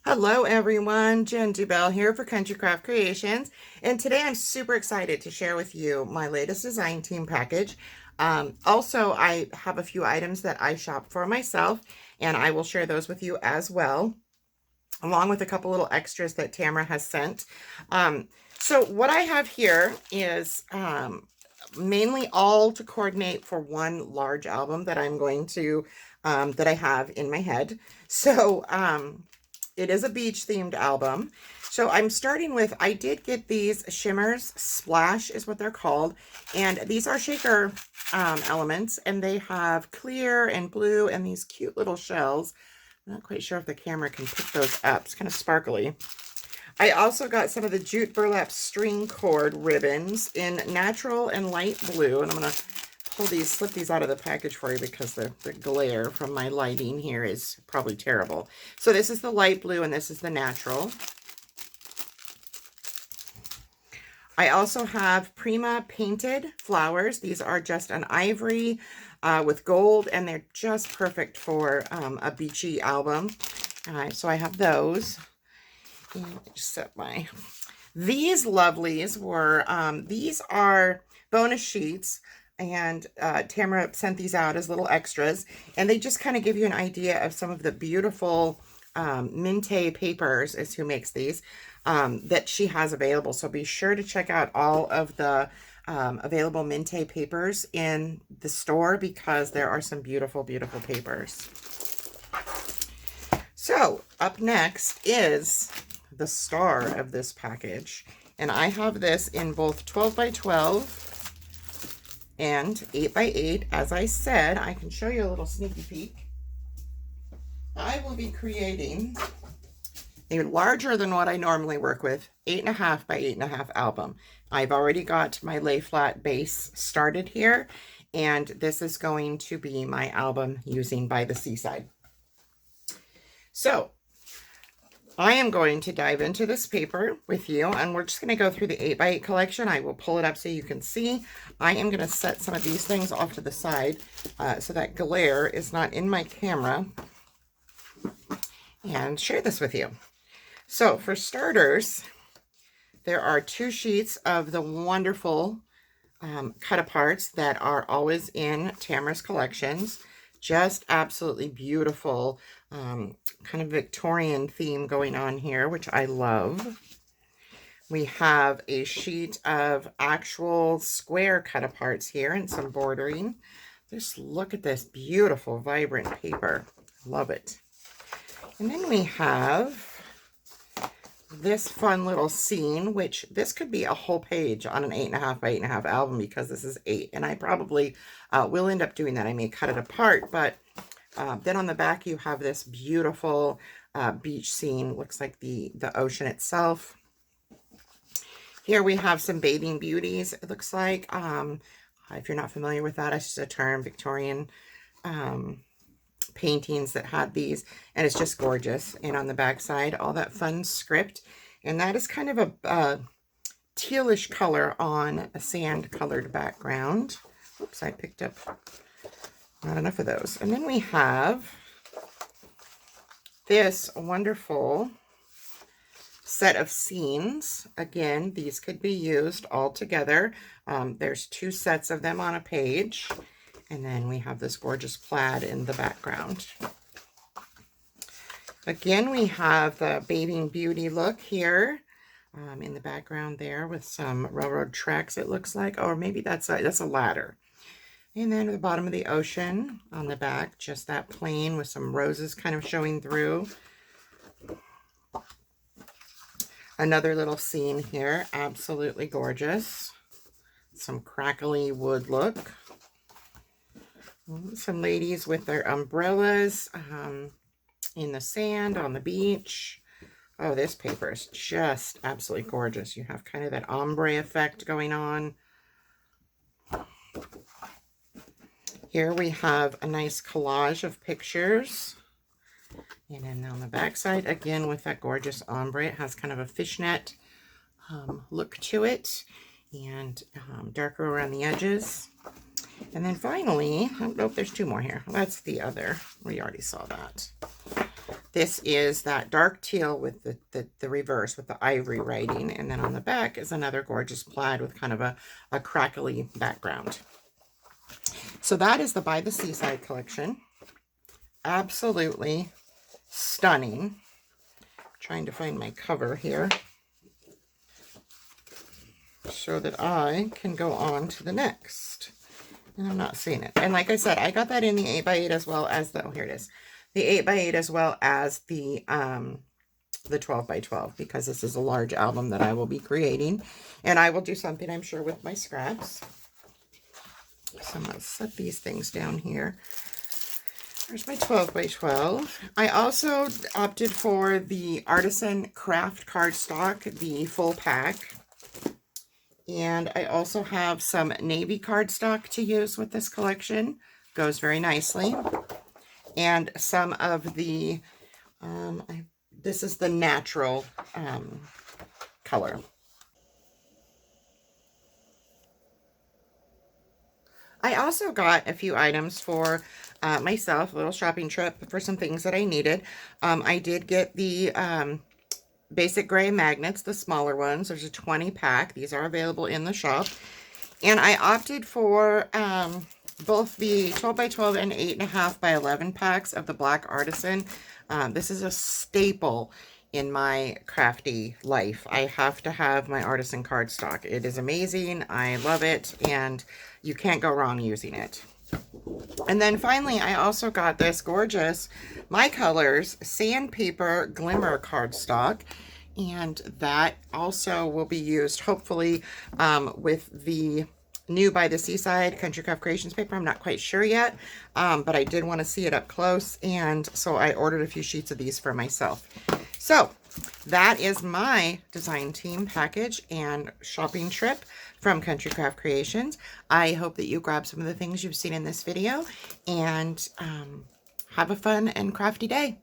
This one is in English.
Hello everyone, Jen Dubell here for Country Craft Creations, and today I'm super excited to share with you my latest design team package. Also, I have a few items that I shop for myself, and I will share those with you as well, along with a couple little extras that Tamara has sent. So what I have here is mainly all to coordinate for one large album that I'm going to, that I have in my head. So, it is a beach themed album. So I'm starting with, I did get these Shimmerz Splash is what they're called. And these are shaker elements, and they have clear and blue and these cute little shells. I'm not quite sure if the camera can pick those up. It's kind of sparkly. I also got some of the Jute Burlap string cord ribbons in natural and light blue. And I'm going to slip these out of the package for you because the glare from my lighting here is probably terrible. So this is the light blue and this is the natural. I also have Prima painted flowers. These are just an ivory with gold, and they're just perfect for a beachy album. So I have those. Just set my... These lovelies were, these are bonus sheets, and Tamara sent these out as little extras, and they just kind of give you an idea of some of the beautiful Minte papers is who makes these that she has available. So be sure to check out all of the available Minte papers in the store, because there are some beautiful, beautiful papers. So up next is the star of this package, and I have this in both 12 by 12 and 8 by 8. As I said, I can show you a little sneaky peek. I will be creating a larger than what I normally work with 8.5 by 8.5 album. I've already got my lay flat base started here, and this is going to be my album using by the Seaside. So I am going to dive into this paper with you, and we're just going to go through the 8 by 8 collection. I will pull it up so you can see. I am going to set some of these things off to the side so that glare is not in my camera, and share this with you. So for starters, there are 2 sheets of the wonderful cut-aparts that are always in Tamara's collections. Just absolutely beautiful, kind of Victorian theme going on here, which I love. We have a sheet of actual square cut-aparts here and some bordering. Just look at this beautiful, vibrant paper. Love it. And then we have this fun little scene, which this could be a whole page on an 8.5 by 8.5 album, because this is 8, and I probably will end up doing that. I may cut it apart, but then on the back you have this beautiful beach scene. Looks like the ocean itself. Here we have some bathing beauties, it looks like. If you're not familiar with that, it's just a term, Victorian paintings that had these, and it's just gorgeous. And on the back side, all that fun script, and that is kind of a tealish color on a sand colored background. Oops, I picked up not enough of those. And then we have this wonderful set of scenes. Again, these could be used all together. There's 2 sets of them on a page. And then we have this gorgeous plaid in the background. Again, we have the bathing beauty look here in the background there with some railroad tracks, it looks like. Or maybe that's a ladder. And then at the bottom of the ocean on the back, just that plain with some roses kind of showing through. Another little scene here, absolutely gorgeous. Some crackly wood look. Some ladies with their umbrellas in the sand on the beach. Oh, this paper is just absolutely gorgeous. You have kind of that ombre effect going on. Here we have a nice collage of pictures. And then on the back side, again with that gorgeous ombre, it has kind of a fishnet look to it, and darker around the edges. And then finally, oh, nope, there's 2 more here. That's the other. We already saw that. This is that dark teal with the reverse with the ivory writing. And then on the back is another gorgeous plaid with kind of a crackly background. So that is the By the Seaside collection. Absolutely stunning. Trying to find my cover here so that I can go on to the next. And I'm not seeing it. And like I said, I got that in the 8x8 as well as the, oh, here it is. The 8x8 as well as the 12x12, because this is a large album that I will be creating. And I will do something, I'm sure, with my scraps. So I'm going to set these things down here. There's my 12x12. I also opted for the Artisan Kraft cardstock, the full pack. And I also have some navy cardstock to use with this collection. Goes very nicely. And some of the, this is the natural color. I also got a few items for myself, a little shopping trip for some things that I needed. I did get the basic gray magnets, the smaller ones. There's a 20 pack. These are available in the shop. And I opted for both the 12x12 and 8.5x11 packs of the black Artisan. This is a staple in my crafty life. I have to have my Artisan cardstock. It is amazing. I love it, and you can't go wrong using it. And then finally, I also got this gorgeous My Colors Sandpaper Glimmer cardstock, and that also will be used hopefully with the new By the Seaside Country Craft Creations paper. I'm not quite sure yet, but I did want to see it up close, and so I ordered a few sheets of these for myself. So that is my design team package and shopping trip from Country Craft Creations. I hope that you grab some of the things you've seen in this video and have a fun and crafty day.